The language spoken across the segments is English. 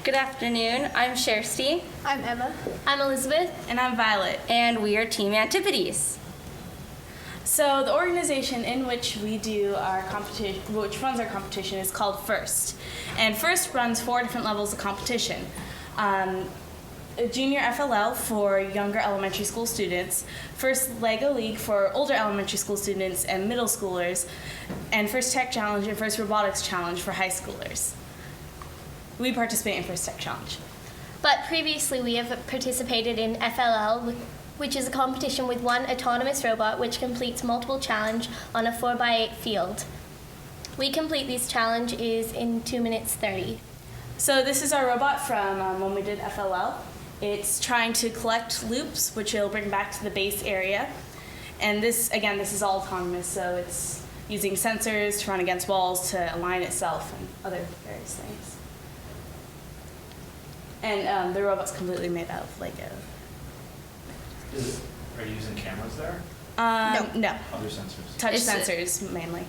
Good afternoon. I'm Kjersti. I'm Emma. I'm Elizabeth. And I'm Violet. And we are Team Antipodes. So the organization in which we do our competition, which runs our competition, is called FIRST. And FIRST runs 4 different levels of competition. A junior FLL for younger elementary school students, FIRST LEGO League for older elementary school students and middle schoolers, and FIRST Tech Challenge and FIRST Robotics Challenge for high schoolers. We participate in FIRST Tech Challenge. But previously we have participated in FLL, which is a competition with one autonomous robot which completes multiple challenges on a 4x8 field. We complete these challenges in 2 minutes 30. So this is our robot from when we did FLL. It's trying to collect loops, which it'll bring back to the base area. And this is all autonomous, so it's using sensors to run against walls to align itself and other various things. And the robot's completely made out of Lego. Are you using cameras there? No. Other sensors? Touch sensors, mainly.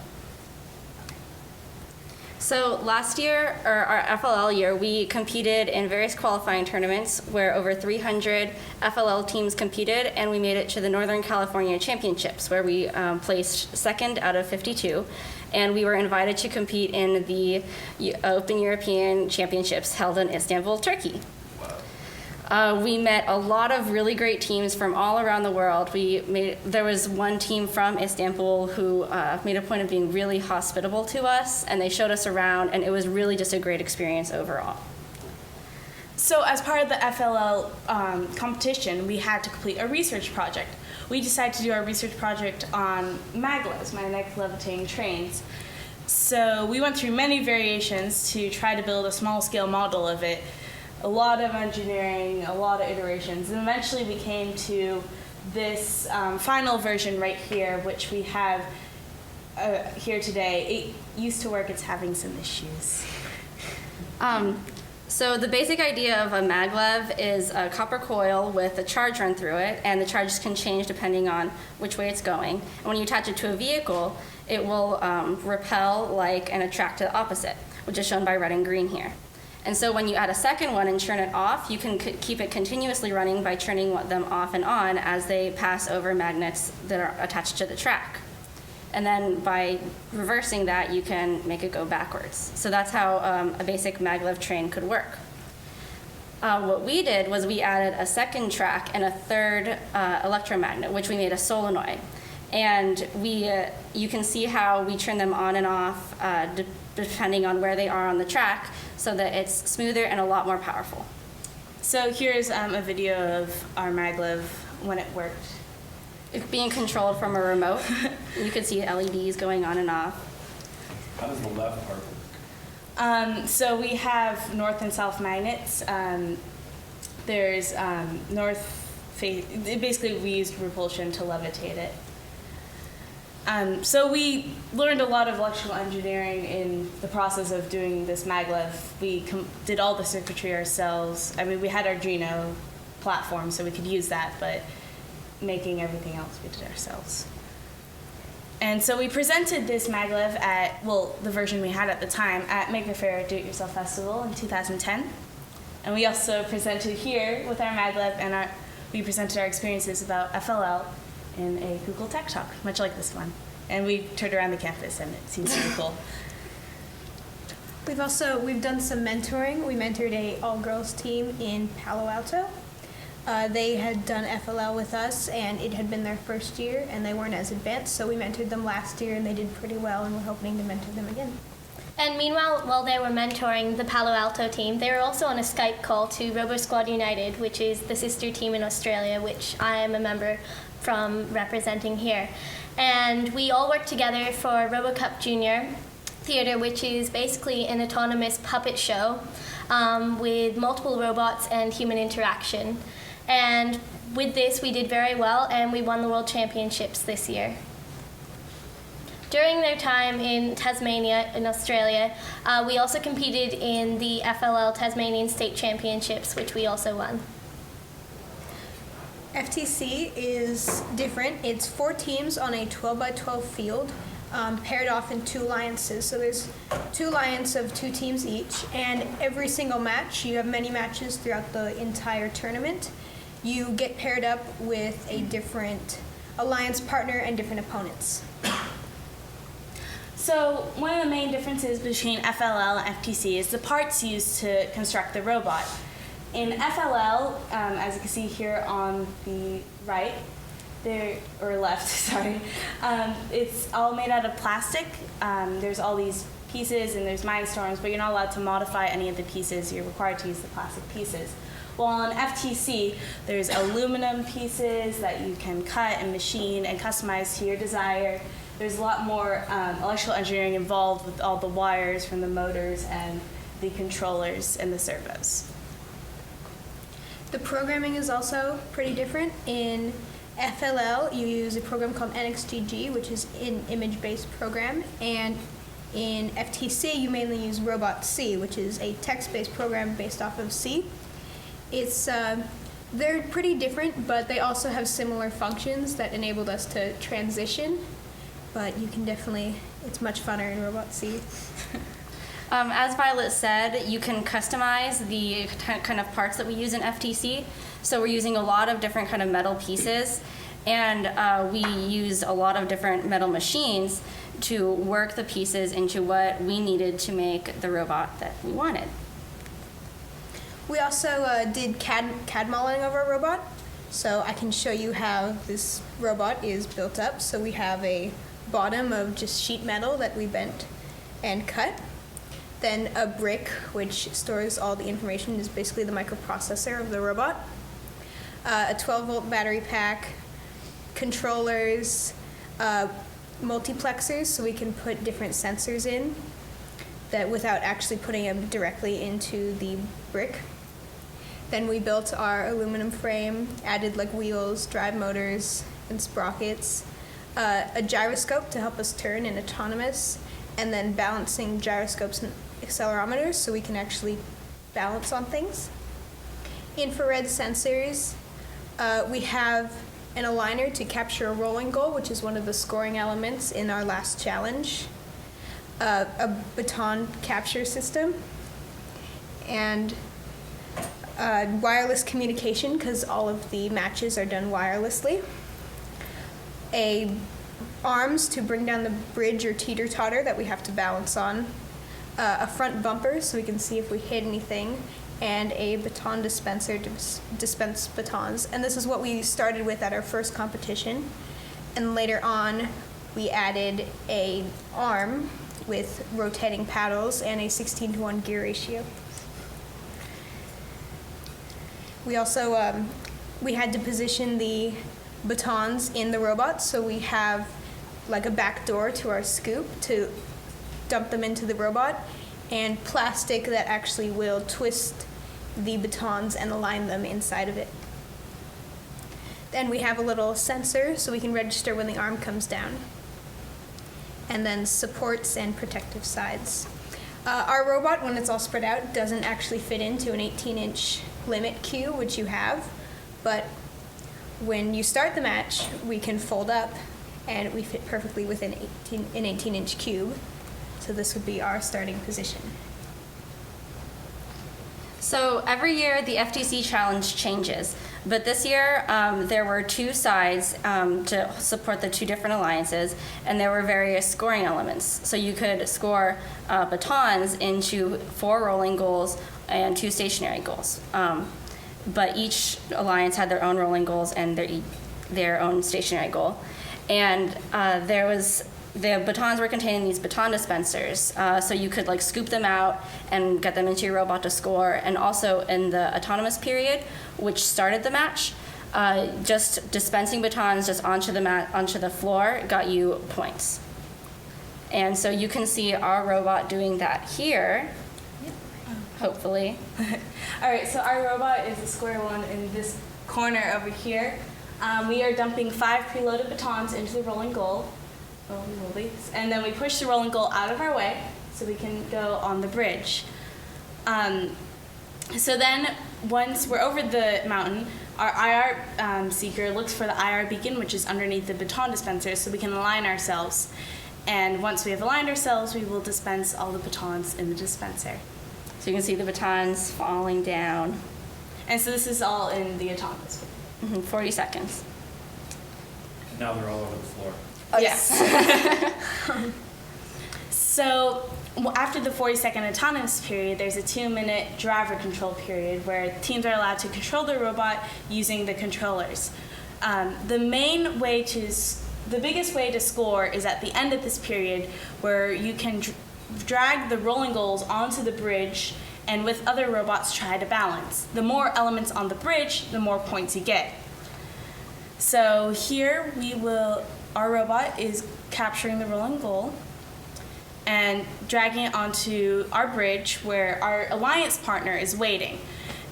So last year, or our FLL year, we competed in various qualifying tournaments where over 300 FLL teams competed, and we made it to the Northern California Championships, where we placed second out of 52. And we were invited to compete in the Open European Championships held in Istanbul, Turkey. We met a lot of really great teams from all around the world. There was one team from Istanbul who made a point of being really hospitable to us, and they showed us around, and it was really just a great experience overall. So as part of the FLL competition, we had to complete a research project. We decided to do our research project on Maglevs, magnetic levitating trains. So we went through many variations to try to build a small-scale model of it. A lot of engineering, a lot of iterations, and eventually we came to this final version right here, which we have here today. It used to work, it's having some issues. So the basic idea of a maglev is a copper coil with a charge run through it, and the charges can change depending on which way it's going. And when you attach it to a vehicle, it will repel and attract to the opposite, which is shown by red and green here. And so when you add a second one and turn it off, you can keep it continuously running by turning them off and on as they pass over magnets that are attached to the track. And then by reversing that, you can make it go backwards. So that's how a basic maglev train could work. What we did was we added a second track and a third electromagnet, which we made a solenoid. And you can see how we turn them on and off depending on where they are on the track, so that it's smoother and a lot more powerful. So here's a video of our maglev when it worked. It's being controlled from a remote. You can see LEDs going on and off. How does the left part work? So we have north and south magnets. There's basically we used repulsion to levitate it. So we learned a lot of electrical engineering in the process of doing this maglev. We did all the circuitry ourselves. I mean, we had Arduino platform, so we could use that, but making everything else we did ourselves. And so we presented this maglev at, the version we had at the time, at Maker Faire Do-It-Yourself Festival in 2010. And we also presented here with our maglev, and we presented our experiences about FLL in a Google Tech Talk, much like this one. And we toured around the campus, and it seems super cool. We've done some mentoring. We mentored a all-girls team in Palo Alto. They had done FLL with us, and it had been their first year, and they weren't as advanced, so we mentored them last year, and they did pretty well, and we're hoping to mentor them again. And meanwhile, while they were mentoring the Palo Alto team, they were also on a Skype call to Robo Squad United, which is the sister team in Australia, which I am a member from representing here. And we all worked together for Robocup Junior Theatre, which is basically an autonomous puppet show with multiple robots and human interaction. And with this, we did very well, and we won the World Championships this year. During their time in Tasmania, in Australia, we also competed in the FLL Tasmanian State Championships, which we also won. FTC is different. It's 4 teams on a 12x12 field paired off in 2 alliances. So there's 2 alliances of 2 teams each, and every single match, you have many matches throughout the entire tournament, you get paired up with a different alliance partner and different opponents. So one of the main differences between FLL and FTC is the parts used to construct the robot. In FLL, as you can see here on the right, or left, sorry, it's all made out of plastic. There's all these pieces and there's mindstorms, but you're not allowed to modify any of the pieces. You're required to use the plastic pieces. While on FTC, there's aluminum pieces that you can cut and machine and customize to your desire. There's a lot more electrical engineering involved with all the wires from the motors and the controllers and the servos. The programming is also pretty different. In FLL, you use a program called NXGG, which is an image-based program, and in FTC, you mainly use Robot C, which is a text-based program based off of C. They're pretty different, but they also have similar functions that enabled us to transition. But you can definitely, it's much funner in Robot C. As Violet said, you can customize the kind of parts that we use in FTC. So we're using a lot of different kind of metal pieces, and we use a lot of different metal machines to work the pieces into what we needed to make the robot that we wanted. We also did CAD modeling of our robot, so I can show you how this robot is built up. So we have a bottom of just sheet metal that we bent and cut. Then a brick, which stores all the information, is basically the microprocessor of the robot. A 12-volt battery pack, controllers, multiplexers, so we can put different sensors in that without actually putting them directly into the brick. Then we built our aluminum frame, added like wheels, drive motors, and sprockets, a gyroscope to help us turn and autonomous, and then balancing gyroscopes and accelerometers so we can actually balance on things. Infrared sensors. We have an aligner to capture a rolling goal, which is one of the scoring elements in our last challenge. A baton capture system. And wireless communication, because all of the matches are done wirelessly. Arms to bring down the bridge or teeter-totter that we have to balance on. A front bumper so we can see if we hit anything, and a baton dispenser to dispense batons. And this is what we started with at our first competition. And later on, we added an arm with rotating paddles and a 16:1 gear ratio. We also, we had to position the batons in the robot, so we have like a back door to our scoop to dump them into the robot, and plastic that actually will twist the batons and align them inside of it. Then we have a little sensor so we can register when the arm comes down. And then supports and protective sides. Our robot, when it's all spread out, doesn't actually fit into an 18-inch limit cue, which you have, but when you start the match, we can fold up and we fit perfectly within an 18-inch cube. So this would be our starting position. So every year the FTC challenge changes, but this year there were 2 sides to support the 2 different alliances, and there were various scoring elements. So you could score batons into 4 rolling goals and 2 stationary goals. But each alliance had their own rolling goals and their own stationary goal. And the batons were contained in these baton dispensers, so you could like scoop them out and get them into your robot to score. And also in the autonomous period, which started the match, just dispensing batons just onto the floor got you points. And so you can see our robot doing that here, hopefully. All right, so our robot is the square one in this corner over here. We are dumping 5 preloaded batons into the rolling goal. And then we push the rolling goal out of our way so we can go on the bridge. So then once we're over the mountain, our IR seeker looks for the IR beacon, which is underneath the baton dispenser, so we can align ourselves. And once we have aligned ourselves, we will dispense all the batons in the dispenser. So you can see the batons falling down. And so this is all in the autonomous. 40 seconds. And now they're all over the floor. Oh, yes. So after the 40-second autonomous period, there's a 2-minute driver control period where teams are allowed to control their robot using the controllers. The biggest way to score is at the end of this period, where you can drag the rolling goals onto the bridge and with other robots try to balance. The more elements on the bridge, the more points you get. So here our robot is capturing the rolling goal and dragging it onto our bridge where our alliance partner is waiting.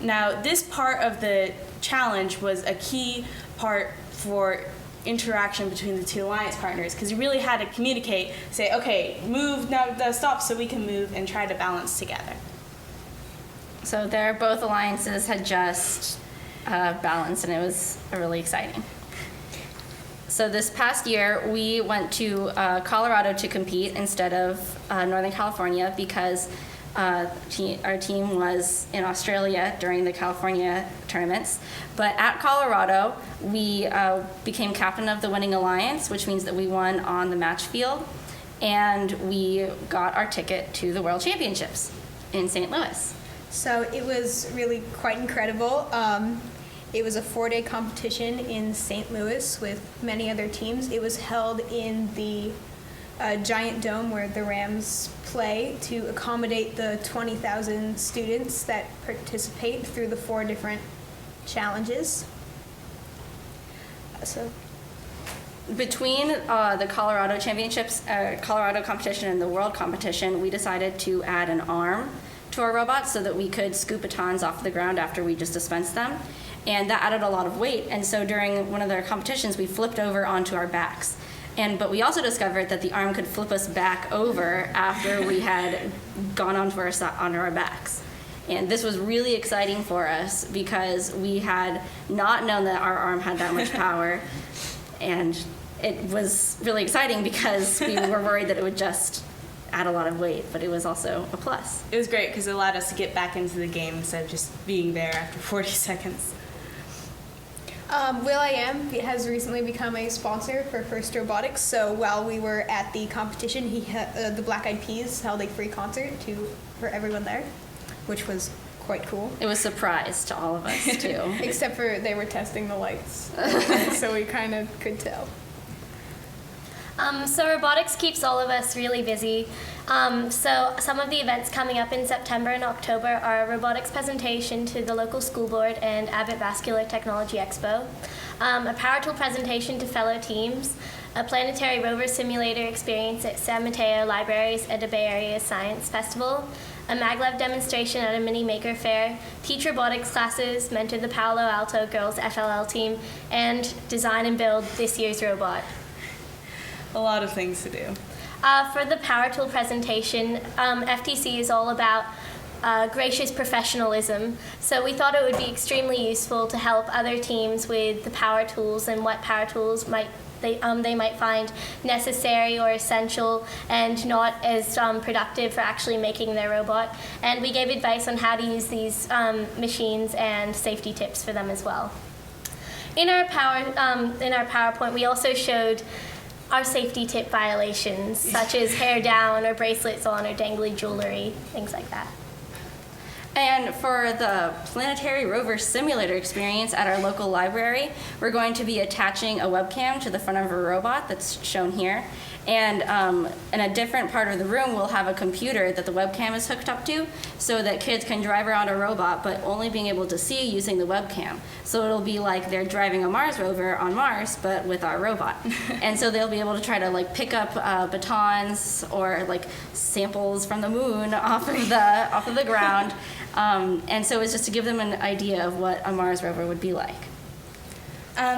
Now, this part of the challenge was a key part for interaction between the two alliance partners, because you really had to communicate, say, okay, move, now stop, so we can move and try to balance together. So both alliances had just balanced, and it was really exciting. So this past year, we went to Colorado to compete instead of Northern California because our team was in Australia during the California tournaments. But at Colorado, we became captain of the winning alliance, which means that we won on the match field, and we got our ticket to the World Championships in St. Louis. So it was really quite incredible. It was a 4-day competition in St. Louis with many other teams. It was held in the giant dome where the Rams play to accommodate the 20,000 students that participate through the 4 different challenges. Between the Colorado Championships, Colorado competition and the World competition, we decided to add an arm to our robot so that we could scoop batons off the ground after we just dispensed them. And that added a lot of weight. And so during one of their competitions, we flipped over onto our backs. But we also discovered that the arm could flip us back over after we had gone onto our backs. And this was really exciting for us because we had not known that our arm had that much power. And it was really exciting because we were worried that it would just add a lot of weight, but it was also a plus. It was great because it allowed us to get back into the game instead of just being there after 40 seconds. Will.i.am has recently become a sponsor for First Robotics, so while we were at the competition, the Black Eyed Peas held a free concert for everyone there, which was quite cool. It was a surprise to all of us, too. Except for they were testing the lights, so we kind of could tell. So robotics keeps all of us really busy. So some of the events coming up in September and October are a robotics presentation to the local school board and Abbott Vascular Technology Expo, a power tool presentation to fellow teams, a planetary rover simulator experience at San Mateo Libraries at the Bay Area Science Festival, a Maglev demonstration at a mini maker fair, teach robotics classes, mentor the Palo Alto girls FLL team, and design and build this year's robot. A lot of things to do. For the power tool presentation, FTC is all about gracious professionalism. So we thought it would be extremely useful to help other teams with the power tools and what power tools they might find necessary or essential and not as productive for actually making their robot. And we gave advice on how to use these machines and safety tips for them as well. In our PowerPoint, we also showed our safety tip violations, such as hair down or bracelets on or dangly jewelry, things like that. And for the planetary rover simulator experience at our local library, we're going to be attaching a webcam to the front of a robot that's shown here. And in a different part of the room, we'll have a computer that the webcam is hooked up to so that kids can drive around a robot, but only being able to see using the webcam. So it'll be like they're driving a Mars rover on Mars, but with our robot. And so they'll be able to try to pick up batons or samples from the moon off of the ground. And so it's just to give them an idea of what a Mars rover would be like.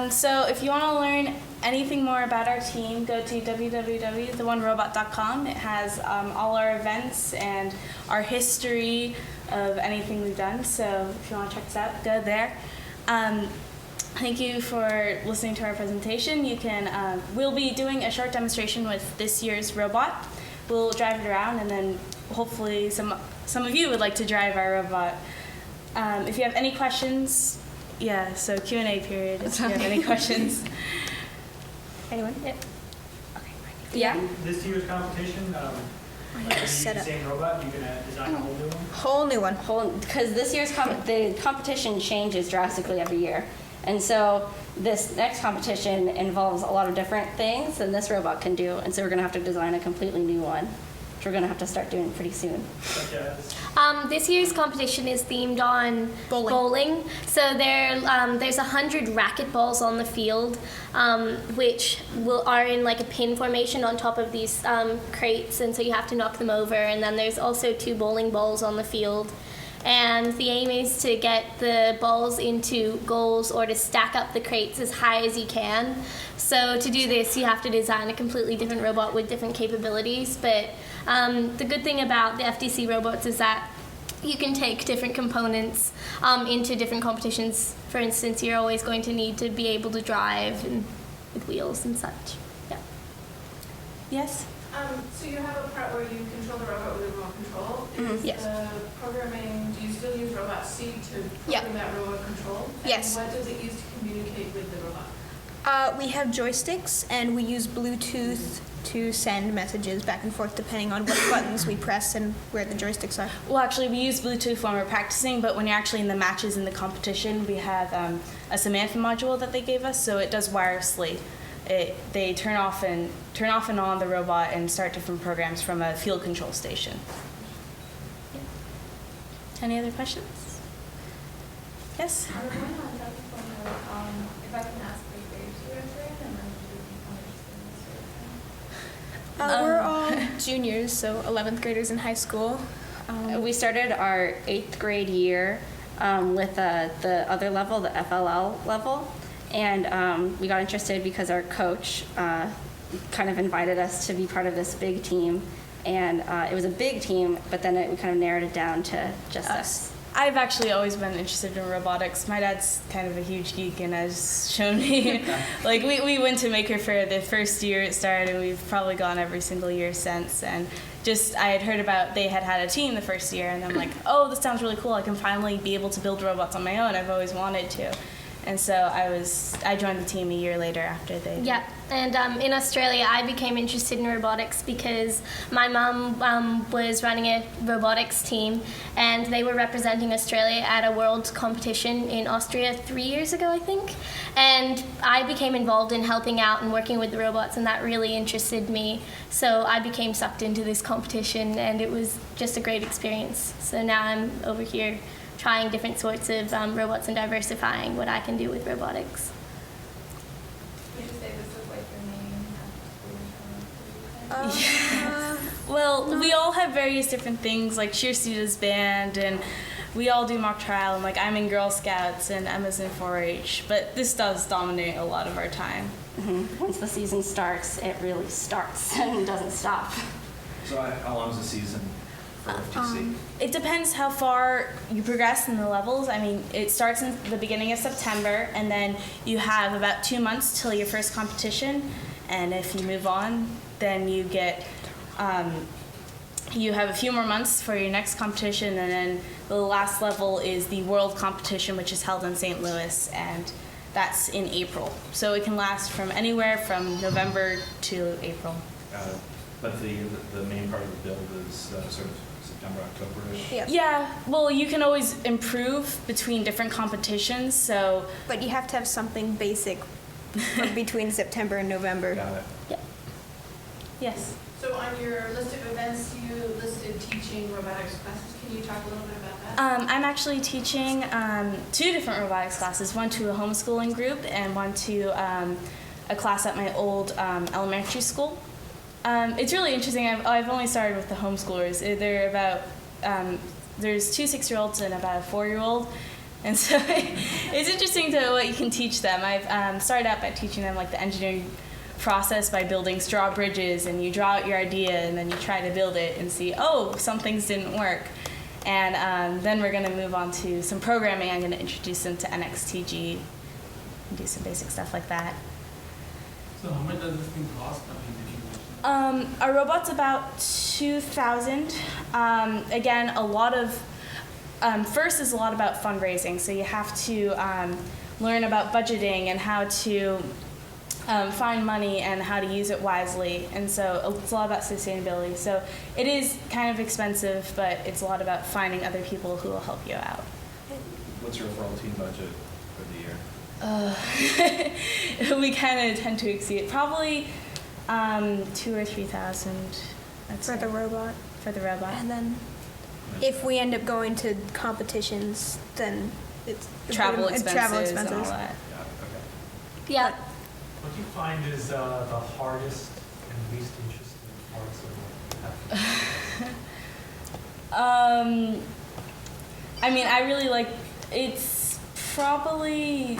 So if you want to learn anything more about our team, go to www.theonerobot.com. It has all our events and our history of anything we've done. So if you want to check us out, go there. Thank you for listening to our presentation. You can, we'll be doing a short demonstration with this year's robot. We'll drive it around, and then hopefully some of you would like to drive our robot. If you have any questions, yeah, so Q&A period if you have any questions. Anyone? Yeah. Yeah. This year's competition, like just the set up. same robot, you can design a whole new one? Whole new one. Because this year's the competition changes drastically every year. And so this next competition involves a lot of different things than this robot can do. And so we're going to have to design a completely new one, which we're going to have to start doing pretty soon. Okay. This year's competition is themed on bowling. So there's 100 racquetballs on the field, which are in like a pin formation on top of these crates, and so you have to knock them over. And then there's also 2 bowling balls on the field. And the aim is to get the balls into goals or to stack up the crates as high as you can. So to do this, you have to design a completely different robot with different capabilities. But the good thing about the FTC robots is that you can take different components into different competitions. For instance, you're always going to need to be able to drive and with wheels and such. Yeah. Yes? So you have a part where you control the robot with a remote control. Is Yes. the programming, do you still use Robot C to program that remote control? Yes. And what does it use to communicate with the robot? We have joysticks, and we use Bluetooth to send messages back and forth depending on what buttons we press and where the joysticks are. Well, actually, we use Bluetooth when we're practicing, but when you're actually in the matches in the competition, we have a Samantha module that they gave us, so it does wirelessly. They turn off and on the robot and start different programs from a field control station. Yeah. Any other questions? Yes? If I can ask, what grades you guys are in, and then you can We're all juniors, so 11th graders in high school. We started our 8th grade year with the other level, the FLL level. And we got interested because our coach kind of invited us to be part of this big team. And it was a big team, but then we kind of narrowed it down to just us. I've actually always been interested in robotics. My dad's kind of a huge geek and has shown me. Like, we went to Maker Faire the first year it started, and we've probably gone every single year since. And I had heard about they had a team the first year, and I'm like, oh, this sounds really cool. I can finally be able to build robots on my own. I've always wanted to. And so I joined the team a year later after they. Yeah, and in Australia, I became interested in robotics because my mum was running a robotics team, and they were representing Australia at a world competition in Austria 3 years ago, I think. And I became involved in helping out and working with the robots, and that really interested me. So I became sucked into this competition, and it was just a great experience. So now I'm over here trying different sorts of robots and diversifying what I can do with robotics. Would you say this is like your main after school? Well, we all have various different things. Like Kjersti does band, and we all do mock trial. And like I'm in Girl Scouts, and Emma's in 4-H. But this does dominate a lot of our time. Mm-hmm. Once the season starts, it really starts and doesn't stop. So how long is the season for FTC? It depends how far you progress in the levels. I mean, it starts in the beginning of September, and then you have about 2 months till your first competition. And if you move on, then you get, you have a few more months for your next competition, and then the last level is the world competition, which is held in St. Louis, and that's in April. So it can last from anywhere from November to April. But the main part of the build is sort of September, October-ish? Yeah. Yeah, well, you can always improve between different competitions, so. But you have to have something basic between September and November. Got it. Yeah. Yes. So on your list of events, you listed teaching robotics classes. Can you talk a little bit about that? I'm actually teaching 2 different robotics classes, one to a homeschooling group and one to a class at my old elementary school. It's really interesting. I've only started with the homeschoolers. They're about, there's 2 6-year-olds and about a 4-year-old. And so it's interesting to what you can teach them. I've started out by teaching them like the engineering process by building straw bridges, and you draw out your idea and then you try to build it and see, oh, some things didn't work. And then we're going to move on to some programming. I'm going to introduce them to NXTG. and do some basic stuff like that. So how much does this thing cost? I mean, did you mention? Our robot's about 2,000. Again, a lot of first is a lot about fundraising. So you have to learn about budgeting and how to find money and how to use it wisely. And so it's a lot about sustainability. So it is kind of expensive, but it's a lot about finding other people who will help you out. What's your overall team budget for the year? We kind of tend to exceed it. Probably 2,000 or 3,000. For the robot. For the robot. And then if we end up going to competitions, then it's Travel expenses and all expenses. that. Yeah, okay. Yeah. What do you find is the hardest and least interesting parts of what you have? I mean, I really like, it's probably,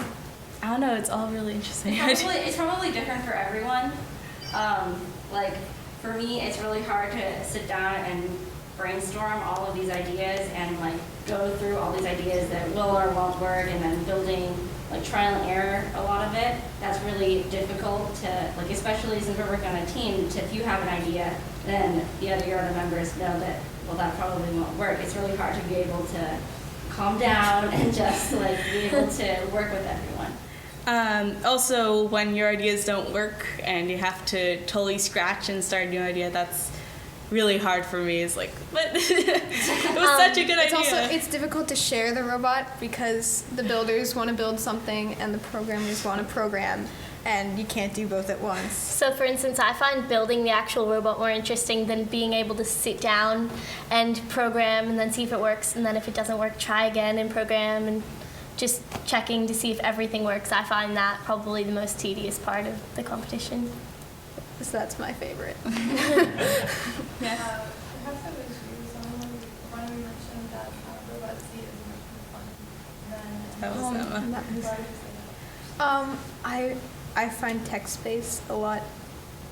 I don't know, it's all really interesting. It's probably different for everyone. Like, for me, it's really hard to sit down and brainstorm all of these ideas and like go through all these ideas that will or won't work, and then building like trial and error a lot of it. That's really difficult to, like, especially since we're working on a team, if you have an idea, then the other members know that, well, that probably won't work. It's really hard to be able to calm down and just like be able to work with everyone. Also, when your ideas don't work and you have to totally scratch and start a new idea, that's really hard for me. It's like, but it was such a good idea. It's difficult to share the robot because the builders want to build something and the programmers want to program, and you can't do both at once. So for instance, I find building the actual robot more interesting than being able to sit down and program and then see if it works, and then if it doesn't work, try again and program, and just checking to see if everything works. I find that probably the most tedious part of the competition. So that's my favorite. Yes. Perhaps I would agree with someone when we mentioned that robot seat is much more fun than That was robotics. I find text space a lot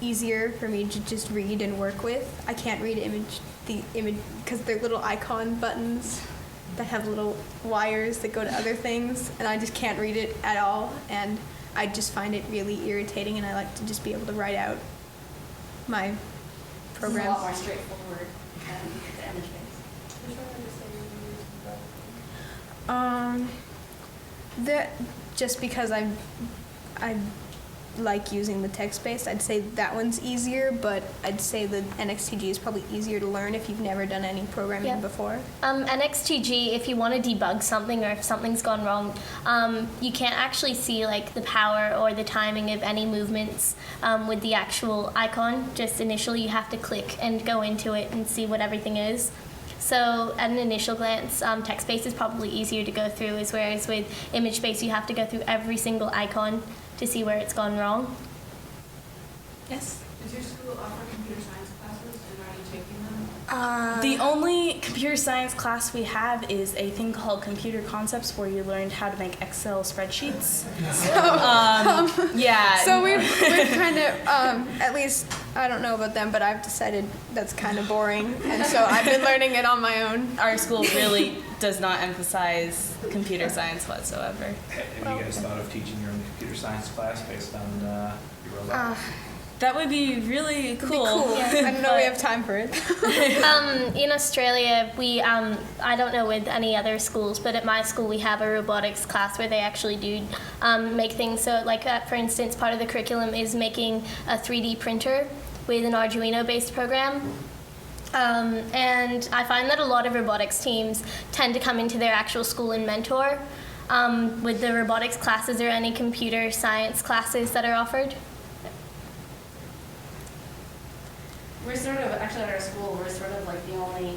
easier for me to just read and work with. I can't read the image because they're little icon buttons that have little wires that go to other things, and I just can't read it at all, and I just find it really irritating, and I like to just be able to write out my programs. It's a lot more straightforward than the image based. Which one would you say you use the That just because I like using the text based, I'd say that one's easier, but I'd say the NXTG is probably easier to learn if you've never done any programming Yeah. before. NXTG, if you want to debug something or if something's gone wrong, you can't actually see like the power or the timing of any movements with the actual icon. Just initially you have to click and go into it and see what everything is. So at an initial glance, text-based is probably easier to go through, whereas with image-based you have to go through every single icon to see where it's gone wrong. Yes. Does your school offer computer science classes, and are you taking them? The only computer science class we have is a thing called Computer Concepts, where you learned how to make Excel spreadsheets. Yeah. So we've kind of, at least, I don't know about them, but I've decided that's kind of boring, and so I've been learning it on my own. Our school really does not emphasize computer science whatsoever. Have you guys thought of teaching your own computer science class based on your robot? That would be really It'd be cool. cool. I don't know if we have time for it. In Australia, we, I don't know with any other schools, but at my school we have a robotics class where they actually do make things. So like, for instance, part of the curriculum is making a 3D printer with an Arduino-based program. And I find that a lot of robotics teams tend to come into their actual school and mentor. With the robotics classes or any computer science classes that are offered. We're sort of, actually at our school, we're sort of like the only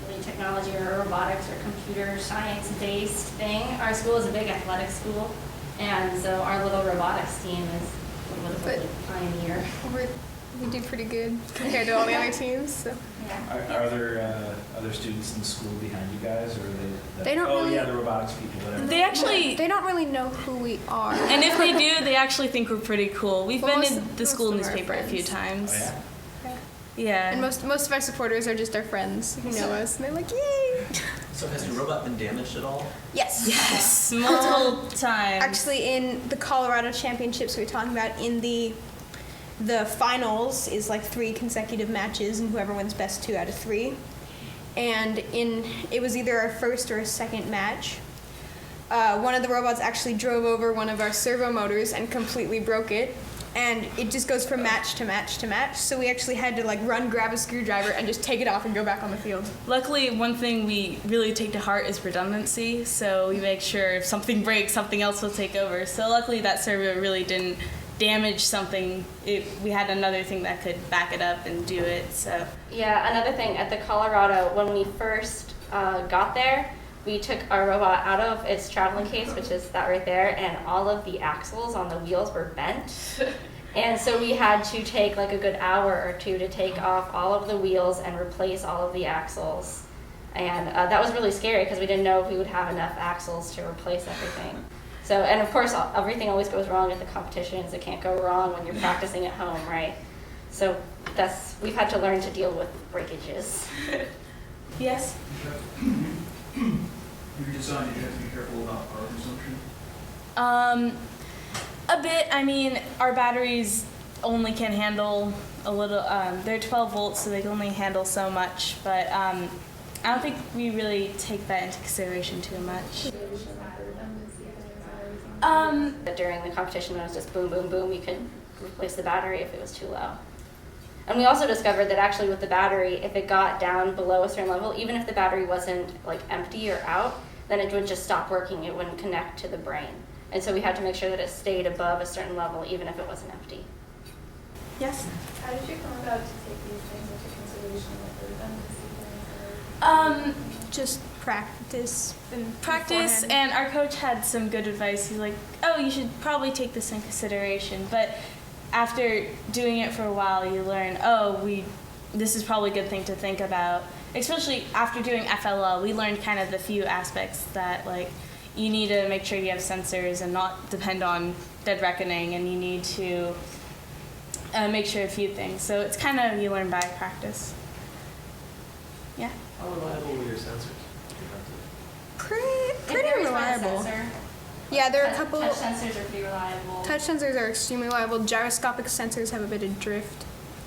really technology or robotics or computer science-based thing. Our school is a big athletic school, and so our little robotics team is a little bit pioneer. We do pretty good compared to all the other teams. So. Yeah. Are there other students in the school behind you guys, or are they? They don't Oh really- yeah, the robotics people. Whatever. They actually, They don't really know who we are. and if they do, they actually think we're pretty cool. We've Well, been in most the school of our newspaper a few friends. times. Oh yeah. Yeah. And most of our supporters are just our friends who know us, and they're like, yay! So has your robot been damaged at all? Yes. Yes, multiple times. Actually, in the Colorado Championships we were talking about, in the finals is like 3 consecutive matches, and whoever wins best 2 out of 3. And it was either our first or a second match. One of the robots actually drove over one of our servo motors and completely broke it. And it just goes from match to match to match. So we actually had to like run, grab a screwdriver, and just take it off and go back on the field. Luckily, one thing we really take to heart is redundancy. So we make sure if something breaks, something else will take over. So luckily that servo really didn't damage something. We had another thing that could back it up and do it. So Yeah, another thing, at the Colorado, when we first got there, we took our robot out of its traveling case, which is that right there, and all of the axles on the wheels were bent. And so we had to take like a good hour or 2 to take off all of the wheels and replace all of the axles. And that was really scary because we didn't know if we would have enough axles to replace everything. So, and of course, everything always goes wrong at the competitions. It can't go wrong when you're practicing at home, right? So we've had to learn to deal with breakages. yes. When you design, you have to be careful about power consumption. A bit. I mean, our batteries only can handle a little. They're 12 volts, so they can only handle so much. But I don't think we really take that into consideration too much. During the competition, when it was just boom, boom, boom, you could replace the battery if it was too low. And we also discovered that actually with the battery, if it got down below a certain level, even if the battery wasn't like empty or out, then it would just stop working. It wouldn't connect to the brain. And so we had to make sure that it stayed above a certain level, even if it wasn't empty. Yes. How did you come about to take these things into consideration, like the redundancy things? Just practice and Practice, beforehand. and our coach had some good advice. He's like, oh, you should probably take this in consideration. But after doing it for a while, you learn, this is probably a good thing to think about. Especially after doing FLL, we learned kind of the few aspects that, like, you need to make sure you have sensors and not depend on dead reckoning, and you need to make sure a few things. So it's kind of, you learn by practice. Yeah. How reliable were your sensors? Pretty reliable. Yeah, there are a couple. Touch sensors are pretty reliable. Touch sensors are extremely reliable. Gyroscopic sensors have a bit of drift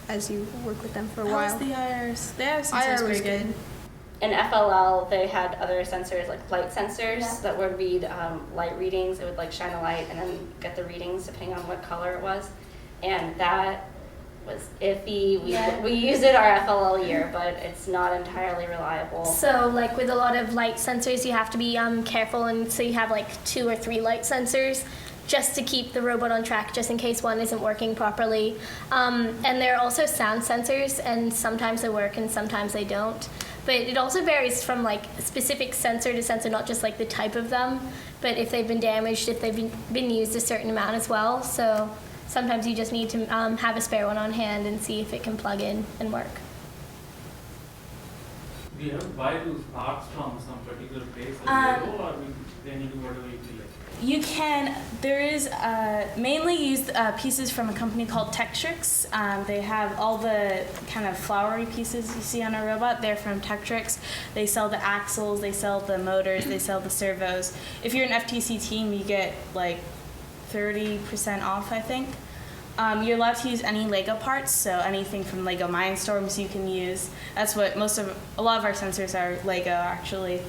as you work with them for a How while. was the IRs? The IR sensors IR was pretty good. In FLL, they had other sensors, like light sensors, that would read light readings. It would like shine a light and then get the readings depending on what color it was. And that was iffy. We use it our FLL year, but it's not entirely reliable. So, like with a lot of light sensors, you have to be careful, and so you have like 2 or 3 light sensors just to keep the robot on track, just in case one isn't working properly. And there are also sound sensors, and sometimes they work and sometimes they don't. But it also varies from like specific sensor to sensor, not just like the type of them, but if they've been damaged, if they've been used a certain amount as well. So sometimes you just need to have a spare one on hand and see if it can plug in and work. Do you have to buy those parts from some particular place like Lego, or then you do whatever you feel like? You can. There is mainly used pieces from a company called Tektronix. They have all the kind of flowery pieces you see on a robot. They're from Tektronix. They sell the axles, they sell the motors, they sell the servos. If you're an FTC team, you get like 30% off, I think. You're allowed to use any Lego parts, so anything from Lego Mindstorms you can use. That's what a lot of our sensors are Lego, actually.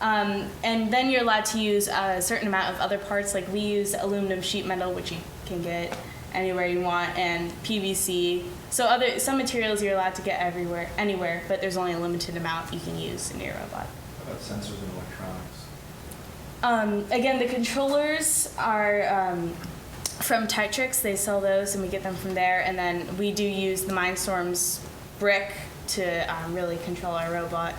And then you're allowed to use a certain amount of other parts, like we use aluminum sheet metal, which you can get anywhere you want, and PVC. So some materials you're allowed to get anywhere, but there's only a limited amount you can use in your robot. How about sensors and electronics? Again, the controllers are from Tektronix. They sell those, and we get them from there. And then we do use the Mindstorms brick to really control our robot.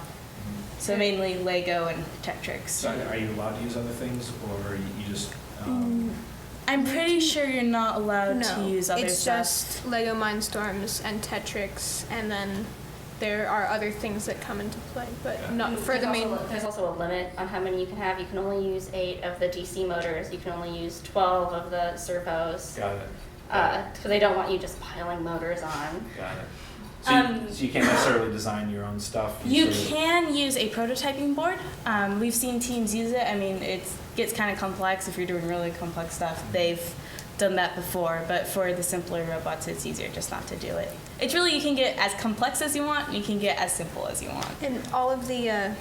So mainly Lego and Tektronix. So are you allowed to use other things, or you just? I'm pretty sure you're not allowed to use other it's stuff. just Lego Mindstorms and Tetrix, and then there are other things that come into play, but Yeah. not for the main. There's also a limit on how many you can have. You can only use 8 of the DC motors. You can only use 12 of the servos. Got it. Because they don't want you just piling motors on. Got it. So you can't necessarily design your own stuff? You sort of- can use a prototyping board. We've seen teams use it. I mean, it gets kind of complex if you're doing really complex stuff. They've done that before, but for the simpler robots, it's easier just not to do it. It's really, you can get as complex as you want, and you can get as simple as you want. And all of the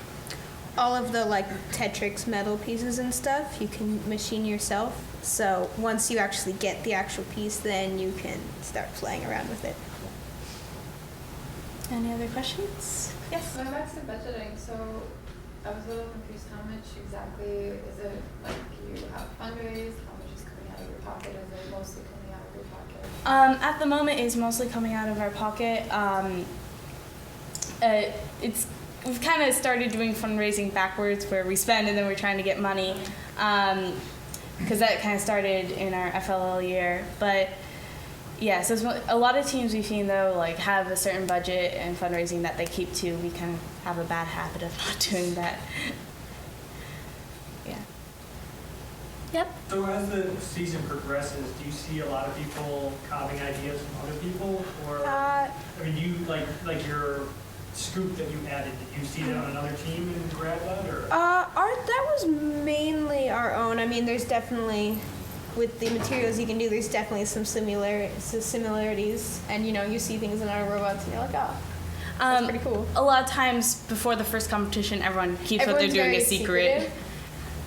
like Tetrix metal pieces and stuff, you can machine yourself. So once you actually get the actual piece, then you can start playing around with it. Any other questions? Yes. Going back to budgeting, so I was a little confused. How much exactly is it? Like you have fundraised? How much is coming out of your pocket? Is it mostly coming out of your pocket? At the moment, it's mostly coming out of our pocket. We've kind of started doing fundraising backwards, where we spend and then we're trying to get money, because that kind of started in our FLL year. But yeah, so a lot of teams we've seen though like have a certain budget and fundraising that they keep to. We kind of have a bad habit of not doing that. Yeah. Yep. So as the season progresses, do you see a lot of people copying ideas from other people, or I mean, do you like your scoop that you added? Did you see that on another team and grab that, or? That was mainly our own. I mean, there's definitely, with the materials you can do, there's definitely some similarities. And you see things in our robots, and you're like, oh, that's pretty cool. A lot of times before the first competition, everyone keeps what they're doing a secret. Secretive.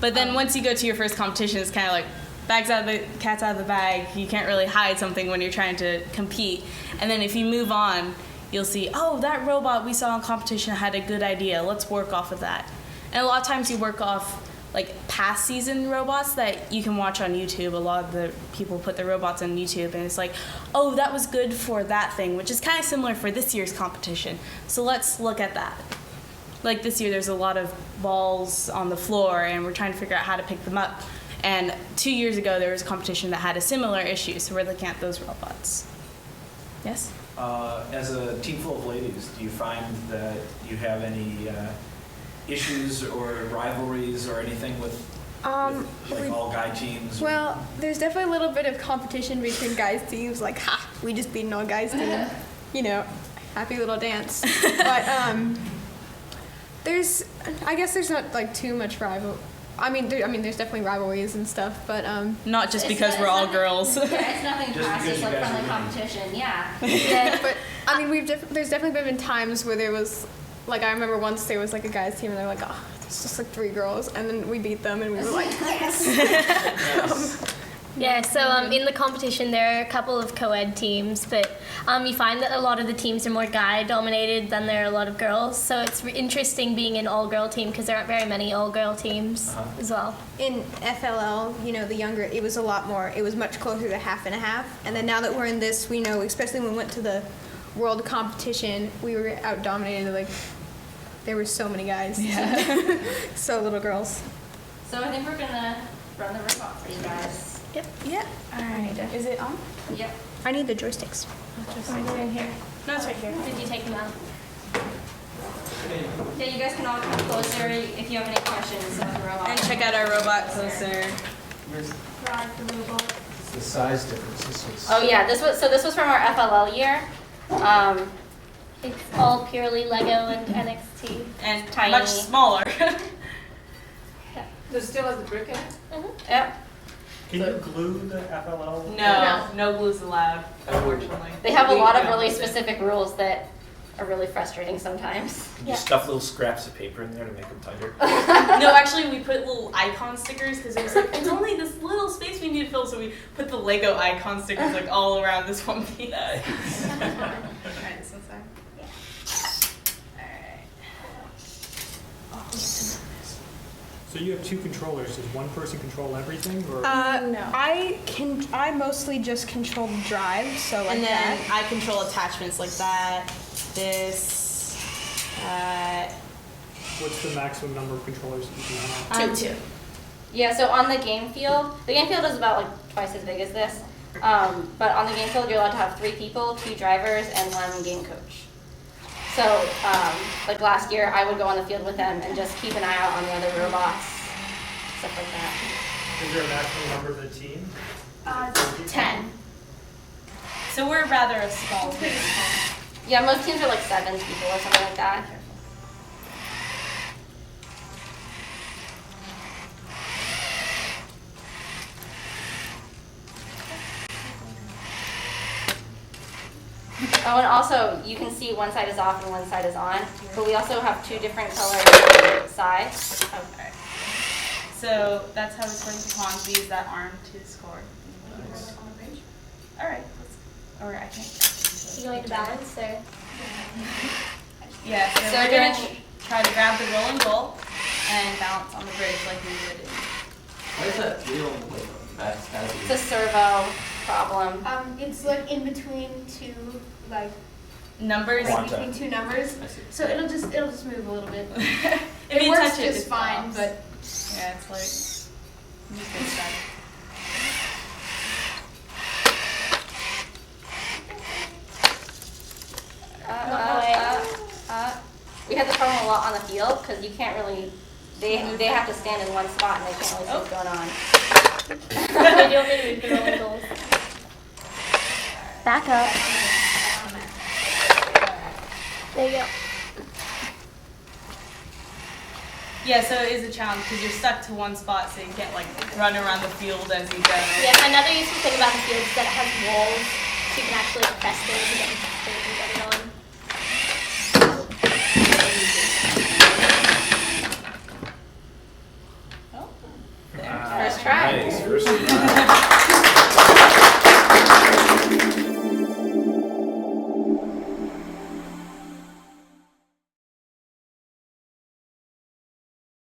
But then once you go to your first competition, it's kind of like cat's out of the bag. You can't really hide something when you're trying to compete. And then if you move on, you'll see, oh, that robot we saw in competition had a good idea. Let's work off of that. And a lot of times you work off like past season robots that you can watch on YouTube. A lot of the people put their robots on YouTube, and it's like, oh, that was good for that thing, which is kind of similar for this year's competition. So let's look at that. Like this year, there's a lot of balls on the floor, and we're trying to figure out how to pick them up. And 2 years ago, there was a competition that had a similar issue, so we're looking at those robots. Yes? As a team full of ladies, do you find that you have any issues or rivalries or anything with like all guy teams? Well, there's definitely a little bit of competition between guys teams. Like, ha, we just beat an all guys team. Happy little dance. But I guess there's not like too much rival. I mean, there's definitely rivalries and stuff, but Not just because we're all girls. Yeah, it's nothing Just past, because it's you like guys friendly are women. competition, yeah. yeah. But I mean, there's definitely been times where there was, like, I remember once there was like a guys team, and they're like, oh, it's just like 3 girls, and then we beat them, and we were like, yes. Yeah, so in the competition there are a couple of co-ed teams, but you find that a lot of the teams are more guy-dominated than there are a lot of girls. So it's interesting being an all-girl team because there aren't very many all-girl teams as well. In FLL, the younger, it was a lot more. It was much closer to half and a half. And then now that we're in this, we know, especially when we went to the world competition, we were out-dominated. Like, there were so many guys. Yeah. So little girls. So I think we're gonna run the robot for you guys. Yep. Yeah. All right. Is it on? Yep. I need the joysticks. They're in here. No, it's right here. Did you take them out? Yeah, you guys can all come closer if you have any questions about the robot. And check out our robot closer. Drive the robot. It's the size difference. This was Oh yeah, this was from our FLL year. It's all purely Lego and NXT. And Tiny. much smaller. Does it still have the brick in it? Yep. Can you glue the FLL? No glue's allowed, unfortunately. They have a lot of really specific rules that are really frustrating sometimes. You stuff little scraps of paper in there to make them tighter. No, actually, we put little icon stickers because it was like, it's only this little space we need to fill, so we put the Lego icon stickers like all around this one piece. Alright, this one's fine. Alright. So you have 2 controllers. Does one person control everything, or? No. I mostly just control the drive, so like And then that. I control attachments like that, this, What's the maximum number of controllers that you can have? 2. Yeah, so on the game field is about like twice as big as this. But on the game field, you're allowed to have 3 people, 2 drivers, and 1 game coach. So, like last year, I would go on the field with them and just keep an eye out on the other robots, stuff like that. Is there a maximum number of the team? 10. So we're rather a small team. Yeah, most teams are like 7 people or something like that. Oh, and also, you can see one side is off and one side is on, but we also have 2 different color sides. Okay. So that's how we're playing the pawns. We use that arm to score. Nice. All right. Or I can't. You going to balance or? Yeah. So we're gonna try to grab the rolling goal and balance on the bridge like we would. Why is that wheel like back It's a servo problem. It's like in between 2 like Numbers. Quanta. between 2 numbers, I see. so it'll just move a little bit. If It you works touch it, just it fine, stops. but Yeah, it's like. I'm just gonna start. We had the problem a lot on the field because you can't really, they have to stand in one spot and they can't really see what's going on. They don't need to move the rolling goals. Back up. There you go. Yeah, so it is a challenge because you're stuck to one spot, so you can't like run around the field as you go. Yeah, another useful thing about the field is that it has walls, so you can actually press things against things and get it on. First try. Nice. First